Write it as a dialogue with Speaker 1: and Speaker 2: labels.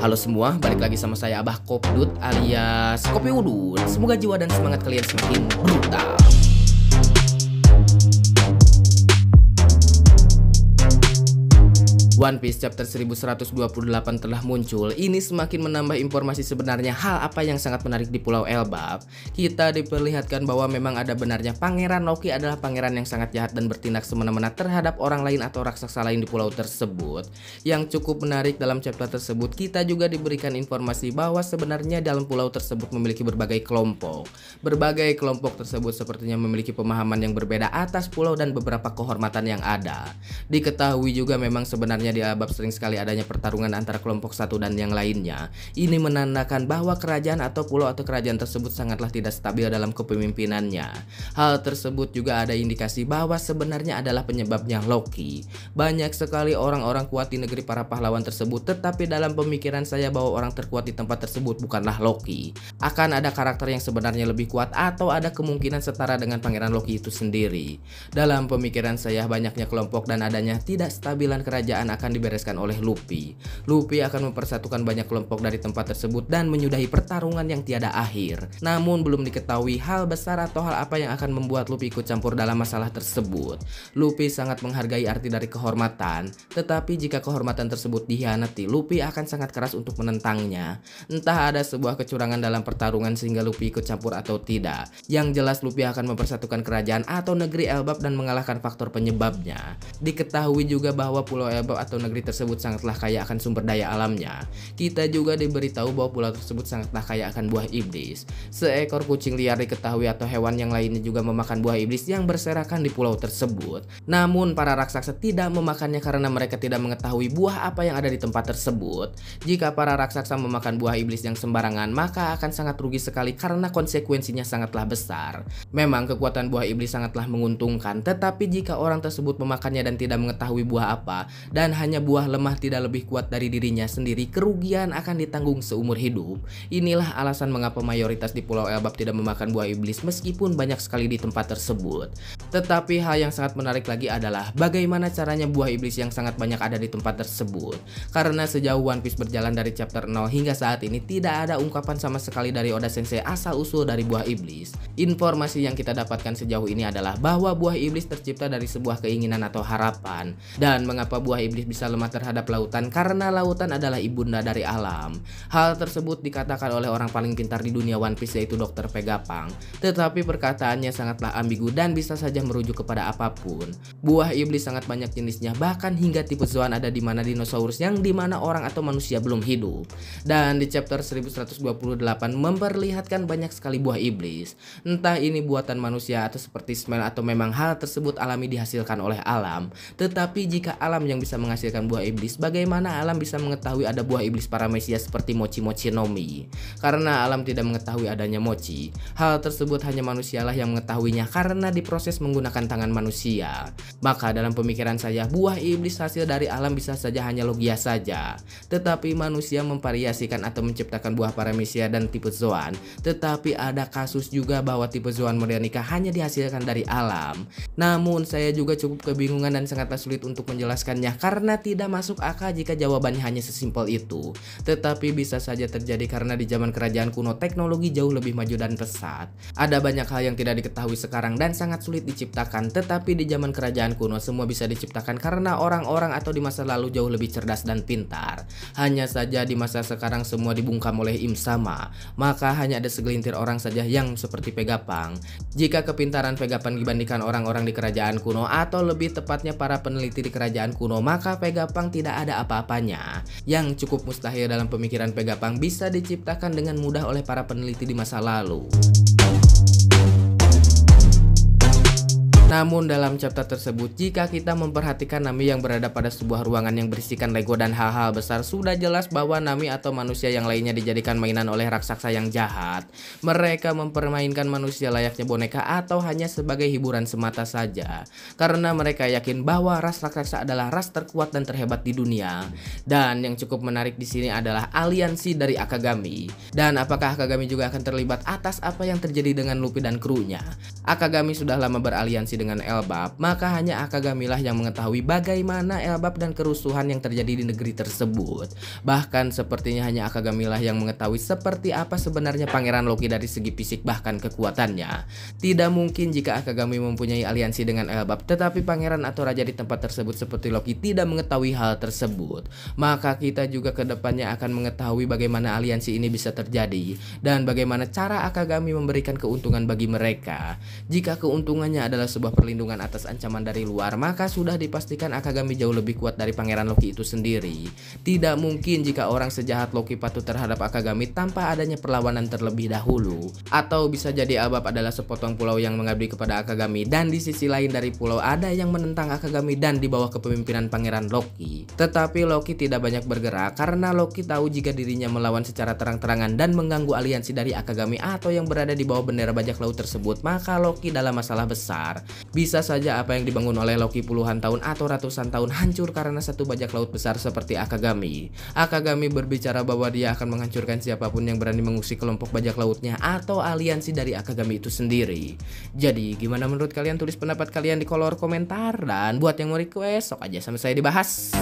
Speaker 1: Halo semua, balik lagi sama saya Abah Kopdut alias Kopi Udut. Semoga jiwa dan semangat kalian semakin brutal. One Piece chapter 1128 telah muncul. Ini semakin menambah informasi sebenarnya hal apa yang sangat menarik di Pulau Elbap. Kita diperlihatkan bahwa memang ada benarnya Pangeran Loki adalah pangeran yang sangat jahat dan bertindak semena-mena terhadap orang lain atau raksasa lain di pulau tersebut. Yang cukup menarik dalam chapter tersebut, kita juga diberikan informasi bahwa sebenarnya dalam pulau tersebut memiliki berbagai kelompok. Berbagai kelompok tersebut sepertinya memiliki pemahaman yang berbeda atas pulau dan beberapa kehormatan yang ada. Diketahui juga memang sebenarnya di Elbap sering sekali adanya pertarungan antara kelompok satu dan yang lainnya. Ini menandakan bahwa kerajaan atau pulau atau kerajaan tersebut sangatlah tidak stabil dalam kepemimpinannya. Hal tersebut juga ada indikasi bahwa sebenarnya adalah penyebabnya Loki. Banyak sekali orang-orang kuat di negeri para pahlawan tersebut, tetapi dalam pemikiran saya bahwa orang terkuat di tempat tersebut bukanlah Loki. Akan ada karakter yang sebenarnya lebih kuat atau ada kemungkinan setara dengan Pangeran Loki itu sendiri. Dalam pemikiran saya, banyaknya kelompok dan adanya tidak stabilan kerajaan akan dibereskan oleh Luffy. Luffy akan mempersatukan banyak kelompok dari tempat tersebut dan menyudahi pertarungan yang tiada akhir. Namun belum diketahui hal besar atau hal apa yang akan membuat Luffy ikut campur dalam masalah tersebut. Luffy sangat menghargai arti dari kehormatan, tetapi jika kehormatan tersebut dikhianati, Luffy akan sangat keras untuk menentangnya. Entah ada sebuah kecurangan dalam pertarungan sehingga Luffy ikut campur atau tidak. Yang jelas Luffy akan mempersatukan kerajaan atau negeri Elbap dan mengalahkan faktor penyebabnya. Diketahui juga bahwa Pulau Elbap atau negeri tersebut sangatlah kaya akan sumber daya alamnya. Kita juga diberitahu bahwa pulau tersebut sangatlah kaya akan buah iblis. Seekor kucing liar diketahui atau hewan yang lainnya juga memakan buah iblis yang berserakan di pulau tersebut. Namun para raksasa tidak memakannya karena mereka tidak mengetahui buah apa yang ada di tempat tersebut. Jika para raksasa memakan buah iblis yang sembarangan, maka akan sangat rugi sekali karena konsekuensinya sangatlah besar. Memang kekuatan buah iblis sangatlah menguntungkan, tetapi jika orang tersebut memakannya dan tidak mengetahui buah apa dan hanya buah lemah tidak lebih kuat dari dirinya sendiri, kerugian akan ditanggung seumur hidup. Inilah alasan mengapa mayoritas di Pulau Elbap tidak memakan buah iblis meskipun banyak sekali di tempat tersebut. Tetapi hal yang sangat menarik lagi adalah bagaimana caranya buah iblis yang sangat banyak ada di tempat tersebut. Karena sejauh One Piece berjalan dari chapter 0 hingga saat ini tidak ada ungkapan sama sekali dari Oda Sensei asal usul dari buah iblis. Informasi yang kita dapatkan sejauh ini adalah bahwa buah iblis tercipta dari sebuah keinginan atau harapan. Dan mengapa buah iblis bisa lemah terhadap lautan? Karena lautan adalah ibunda dari alam. Hal tersebut dikatakan oleh orang paling pintar di dunia One Piece, yaitu Dr. Vegapunk. Tetapi perkataannya sangatlah ambigu dan bisa saja merujuk kepada apapun. Buah iblis sangat banyak jenisnya, bahkan hingga tipe Zoan ada di mana dinosaurus yang dimana orang atau manusia belum hidup. Dan di chapter 1128 memperlihatkan banyak sekali buah iblis. Entah ini buatan manusia atau seperti smell atau memang hal tersebut alami dihasilkan oleh alam. Tetapi jika alam yang bisa menghasilkan buah iblis, bagaimana alam bisa mengetahui ada buah iblis paramecia seperti Mochi Mochi no Mi? Karena alam tidak mengetahui adanya mochi. Hal tersebut hanya manusialah yang mengetahuinya karena diproses menggunakan tangan manusia. Maka dalam pemikiran saya, buah iblis hasil dari alam bisa saja hanya logia saja. Tetapi manusia memvariasikan atau menciptakan buah paramecia dan tipe Zoan. Tetapi ada kasus juga bahwa tipe Zoan modernika hanya dihasilkan dari alam. Namun saya juga cukup kebingungan dan sangatlah sulit untuk menjelaskannya karena tidak masuk akal jika jawabannya hanya sesimpel itu. Tetapi bisa saja terjadi karena di zaman kerajaan kuno teknologi jauh lebih maju dan pesat. Ada banyak hal yang tidak diketahui sekarang dan sangat sulit diciptakan, tetapi di zaman kerajaan kuno semua bisa diciptakan karena orang-orang atau di masa lalu jauh lebih cerdas dan pintar. Hanya saja di masa sekarang semua dibungkam oleh Im Sama, maka hanya ada segelintir orang saja yang seperti Vegapunk. Jika kepintaran Vegapunk dibandingkan orang-orang di kerajaan kuno atau lebih tepatnya para peneliti di kerajaan kuno, maka Vegapunk tidak ada apa-apanya. Yang cukup mustahil dalam pemikiran Vegapunk bisa diciptakan dengan mudah oleh para peneliti di masa lalu. Namun dalam chapter tersebut, jika kita memperhatikan Nami yang berada pada sebuah ruangan yang berisikan Lego dan hal-hal besar, sudah jelas bahwa Nami atau manusia yang lainnya dijadikan mainan oleh raksasa yang jahat. Mereka mempermainkan manusia layaknya boneka atau hanya sebagai hiburan semata saja. Karena mereka yakin bahwa ras raksasa adalah ras terkuat dan terhebat di dunia. Dan yang cukup menarik di sini adalah aliansi dari Akagami. Dan apakah Akagami juga akan terlibat atas apa yang terjadi dengan Luffy dan krunya? Akagami sudah lama beraliansi beraliansi dengan Elbap, maka hanya Akagami lah yang mengetahui bagaimana Elbap dan kerusuhan yang terjadi di negeri tersebut. Bahkan sepertinya hanya Akagami lah yang mengetahui seperti apa sebenarnya Pangeran Loki dari segi fisik bahkan kekuatannya. Tidak mungkin jika Akagami mempunyai aliansi dengan Elbap, tetapi pangeran atau raja di tempat tersebut seperti Loki tidak mengetahui hal tersebut. Maka kita juga kedepannya akan mengetahui bagaimana aliansi ini bisa terjadi dan bagaimana cara Akagami memberikan keuntungan bagi mereka. Jika keuntungannya adalah sebuah perlindungan atas ancaman dari luar, maka sudah dipastikan Akagami jauh lebih kuat dari Pangeran Loki itu sendiri. Tidak mungkin jika orang sejahat Loki patuh terhadap Akagami tanpa adanya perlawanan terlebih dahulu. Atau bisa jadi Elbap adalah sepotong pulau yang mengabdi kepada Akagami, dan di sisi lain dari pulau ada yang menentang Akagami dan di bawah kepemimpinan Pangeran Loki. Tetapi Loki tidak banyak bergerak karena Loki tahu jika dirinya melawan secara terang-terangan dan mengganggu aliansi dari Akagami atau yang berada di bawah bendera bajak laut tersebut, maka Loki dalam masalah besar. Bisa saja apa yang dibangun oleh Loki puluhan tahun atau ratusan tahun hancur karena satu bajak laut besar seperti Akagami. Akagami berbicara bahwa dia akan menghancurkan siapapun yang berani mengusik kelompok bajak lautnya atau aliansi dari Akagami itu sendiri. Jadi gimana menurut kalian? Tulis pendapat kalian di kolom komentar, dan buat yang mau request sok aja sama saya dibahas.